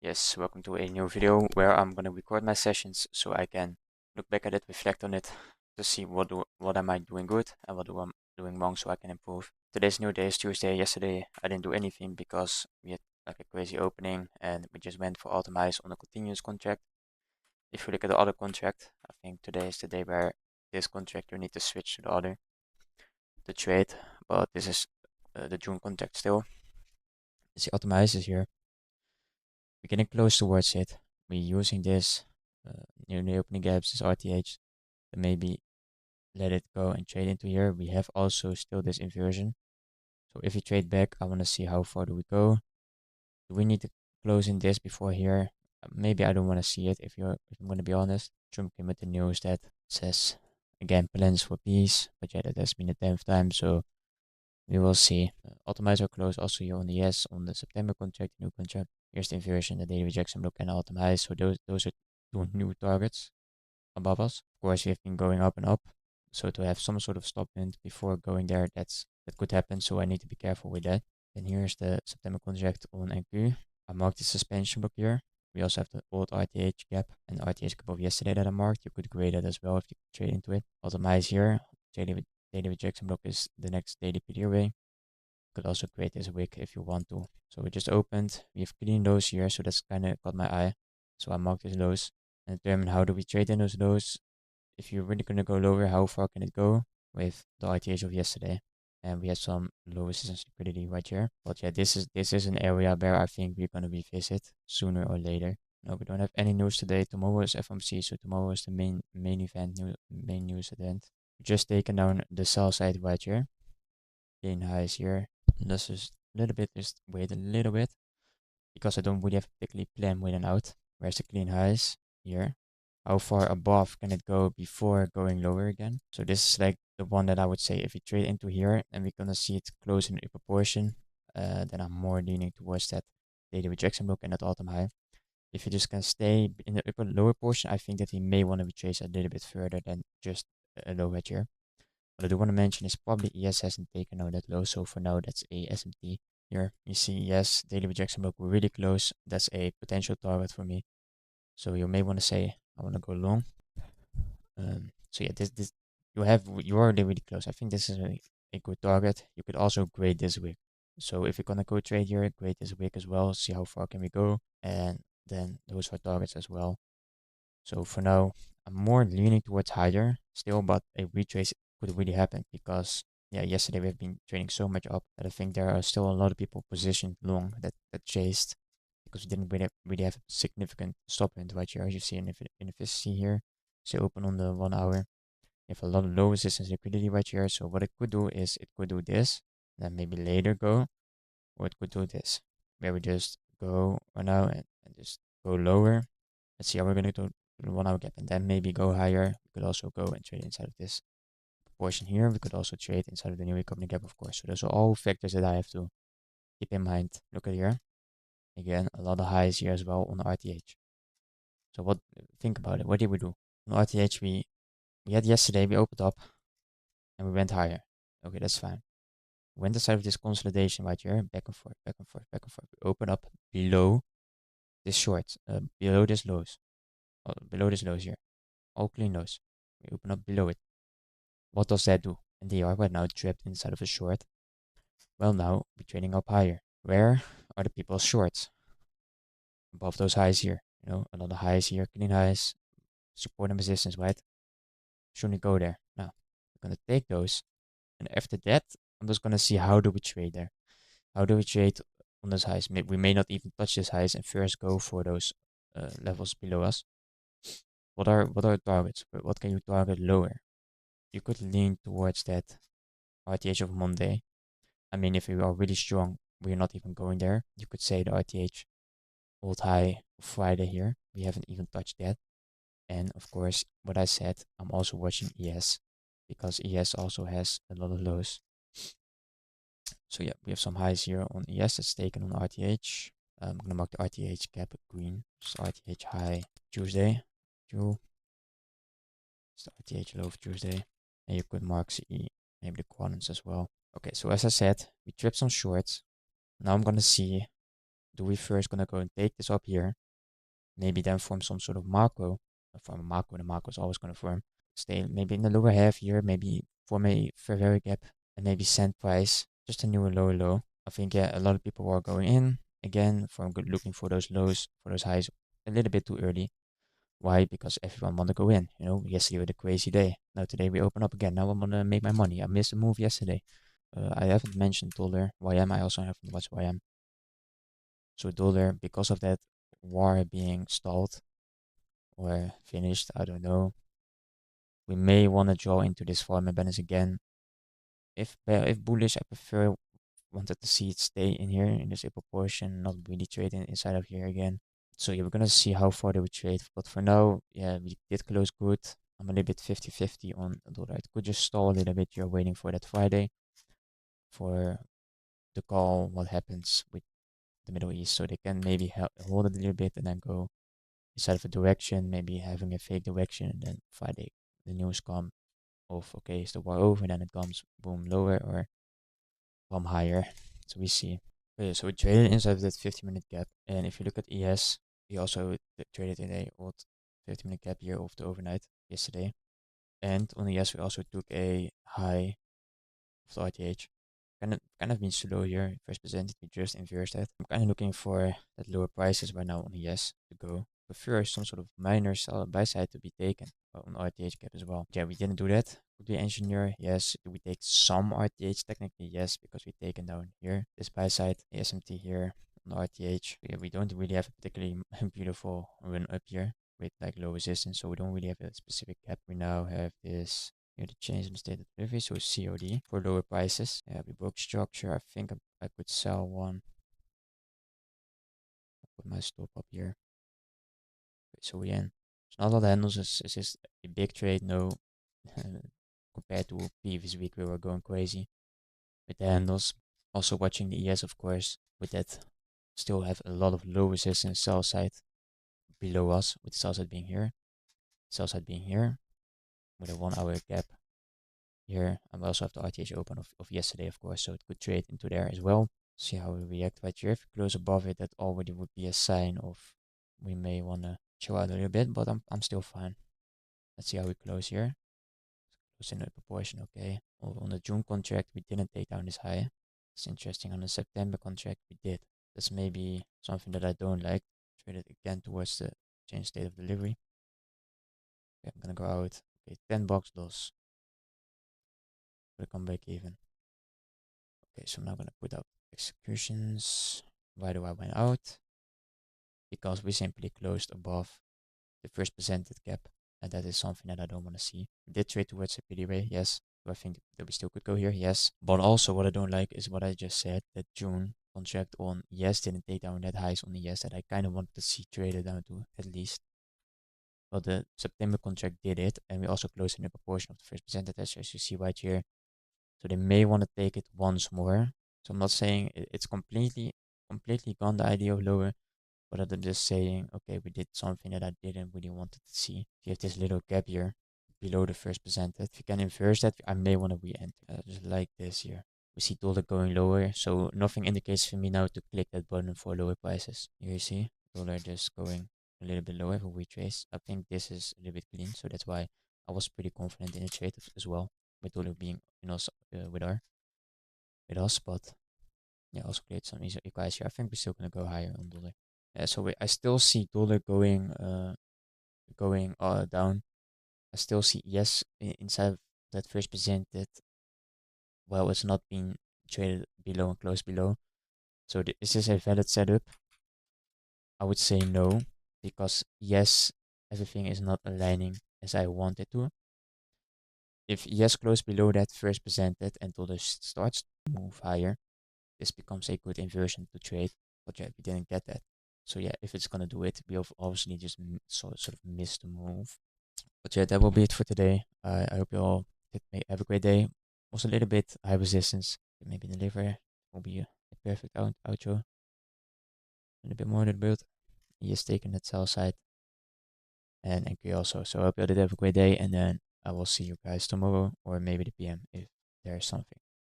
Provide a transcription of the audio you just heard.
Yes, welcome to a new video where I'm gonna record my sessions so I can look back at it, reflect on it, to see what am I doing good and what I'm doing wrong so I can improve. Today's new day is Tuesday. Yesterday I didn't do anything because we had like a crazy opening and we just went for optimize on a continuous contract. If you look at the other contract, I think today is the day where this contract you need to switch to the other to trade, but this is the June contract still. See, optimize is here. We're getting close towards it. We're using this near the opening gaps, this RTH, to maybe let it go and trade into here. We have also still this inversion. So if we trade back, I want to see how far do we go. Do we need to close in this before here? Maybe I don't want to see it if I'm going to be honest. Trump came with the news that says again plans for peace, but yeah, that has been the 10th time, so we will see. Optimizer close also here on the yes on the September contract, new contract. Here's the inversion, the daily rejection block and optimize. So those are two new targets above us. Of course, we have been going up and up. So to have some sort of stop hint before going there, that could happen. So I need to be careful with that. And here's the September contract on NQ. I marked the suspension block here. We also have the old RTH gap and RTH gap of yesterday that I marked. You could grade that as well if you trade into it. Optimize here. Daily rejection block is the next daily PD array. You could also create this wick if you want to. So we just opened. We have clean lows here, so that's kind of caught my eye. So I marked these lows and determine how do we trade in those lows. If you're really gonna go lower, how far can it go with the RTH of yesterday? And we had some low resistance liquidity right here. But yeah, this is an area where I think we're gonna revisit sooner or later. No, we don't have any news today. Tomorrow is FOMC, so tomorrow is the main event, main news event. Just taken down the sell side right here. Gain highs here. Let's just a little bit, just wait a little bit. Because I don't really have a particularly plan with and out. Where's the clean highs? Here. How far above can it go before going lower again? So this is like the one that I would say if we trade into here and we're gonna see it close in upper portion, then I'm more leaning towards that daily rejection block and that autumn high. If you just can stay in the upper lower portion, I think that we may want to retrace a little bit further than just a low hedge here. What I do want to mention is probably ES hasn't taken out that low, so for now that's a SMT. Here you see yes, daily rejection block, we're really close. That's a potential target for me. So you may want to say I want to go long. So yeah, this you're already really close. I think this is a good target. You could also grade this wick. So if you're gonna go trade here, grade this wick as well. See how far can we go, and then those are targets as well. So for now, I'm more leaning towards higher still, but a retrace could really happen because yeah, yesterday we've been trading so much up that I think there are still a lot of people positioned long that chased because we didn't really have a significant stop hint right here. As you see in efficiency here, so open on the 1 hour. You have a lot of low resistance liquidity right here. So what it could do is it could do this, then maybe later go, or it could do this, where we just go right now and just go lower. Let's see how we're gonna do the 1 hour gap and then maybe go higher. We could also go and trade inside of this portion here. We could also trade inside of the new recovery gap, of course. So those are all factors that I have to keep in mind. Look at here. Again, a lot of highs here as well on the RTH. So think about it. What did we do? On RTH, we had yesterday, we opened up and we went higher. Okay, that's fine. We went inside of this consolidation right here, back and forth, back and forth, back and forth. We open up below this short, below this lows, below this lows here. All clean lows. We open up below it. What does that do? And they are right now trapped inside of a short. Well, now we're trading up higher. Where are the people's shorts? Above those highs here. You know, another highs here, clean highs, support and resistance, right? Shouldn't go there. Now, we're gonna take those, and after that, I'm just gonna see how do we trade there. How do we trade on those highs? We may not even touch these highs and first go for those levels below us. What are targets? What can you target lower? You could lean towards that RTH of Monday. I mean, if you are really strong, we're not even going there. You could say the RTH old high Friday here. We haven't even touched that. And of course, what I said, I'm also watching ES because ES also has a lot of lows. So yeah, we have some highs here on ES that's taken on RTH. I'm gonna mark the RTH gap green. Just RTH high Tuesday. It's the RTH low of Tuesday. And you could mark CE, maybe the quadrants as well. Okay, so as I said, we tripped some shorts. Now I'm gonna see do we first gonna go and take this up here, maybe then form some sort of macro, form a macro, the macro is always gonna form, stay maybe in the lower half here, maybe form a fair value gap, and maybe send price just a new lower low. I think, yeah, a lot of people are going in again from looking for those lows, for those highs a little bit too early. Why? Because everyone want to go in. Yesterday was a crazy day. Now today we open up again. Now I'm gonna make my money. I missed the move yesterday. I haven't mentioned dollar. YM, I also haven't watched YM. So dollar, because of that war being stalled or finished, I don't know. We may want to draw into this volume balance again. If bullish, I prefer wanted to see it stay in here in this proportion, not really trading inside of here again. So yeah, we're gonna see how far they would trade. But for now, yeah, we did close good. I'm a little bit 50-50 on dollar. It could just stall a little bit. You're waiting for that Friday for the call, what happens with the Middle East. So they can maybe hold it a little bit and then go inside of a direction, maybe having a fake direction, and then Friday the news come of, okay, is the war over? And then it comes boom lower or come higher. So we see. Okay, so we traded inside of that 50-minute gap. And if you look at ES, we also traded in a old 50-minute gap here of the overnight yesterday. And on ES, we also took a high of the RTH. Kind of been slow here. First presented, we just inversed that. I'm kind of looking for that lower prices right now on ES to go. Prefer some sort of minor sell buy side to be taken on RTH cap as well. Yeah, we didn't do that. Could we engineer? Yes. Do we take some RTH? Technically, yes, because we taken down here this buy side, the SMT here on RTH. Yeah, we don't really have a particularly beautiful run up here with like low resistance, so we don't really have a specific cap. We now have this here to change in the state of delivery, so COD for lower prices. Yeah, we broke structure. I think I could sell one. I'll put my stop up here. Okay, so we in. It's not a lot of handles. It's just a big trade. No, compared to previous week, we were going crazy with the handles. Also watching the ES, of course. With that, still have a lot of low resistance sell side below us, with the sell side being here, sell side being here, with a 1 hour gap here. And we also have the RTH open of yesterday, of course, so it could trade into there as well. See how we react right here. If we close above it, that already would be a sign of we may want to chill out a little bit, but I'm still fine. Let's see how we close here. Close in the proportion, okay. On the June contract, we didn't take down this high. It's interesting. On the September contract, we did. That's maybe something that I don't like. Trade it again towards the change state of delivery. Okay, I'm gonna go out. Okay, 10 bucks loss. Gonna come back even. Okay, so I'm now gonna put out executions. Why do I went out? Because we simply closed above the first presented gap, and that is something that I don't want to see. We did trade towards a PDWay, yes. Do I think that we still could go here? Yes. But also what I don't like is what I just said, that June contract on yes didn't take down that highs on the yes that I kind of wanted to see traded down to at least. But the September contract did it, and we also closed in a proportion of the first presented, as you see right here. So they may want to take it once more. So I'm not saying it's completely gone, the idea of lower, but I'm just saying, okay, we did something that I didn't really want to see. If you have this little gap here below the first presented, if you can inverse that, I may want to re-enter. Just like this here. We see dollar going lower, so nothing indicates for me now to click that button for lower prices. Here you see dollar just going a little bit lower for retrace. I think this is a little bit clean, so that's why I was pretty confident in the trade as well, with dollar being with us, but yeah, also create some easy guys here. I think we're still gonna go higher on dollar. Yeah, so I still see dollar going down. I still see yes inside of that first presented. Well, it's not being traded below and close below. So is this a valid setup? I would say no, because yes, everything is not aligning as I want it to. If yes close below that first presented and dollar starts to move higher, this becomes a good inversion to trade. But yeah, we didn't get that. So yeah, if it's gonna do it, we obviously just sort of missed the move. But yeah, that will be it for today. I hope you all have a great day. Was a little bit high resistance. Maybe deliver will be a perfect outro. A little bit more than build. He is taking that sell side. And NQ also. So I hope you all did have a great day. And then I will see you guys tomorrow or maybe the PM if there's something.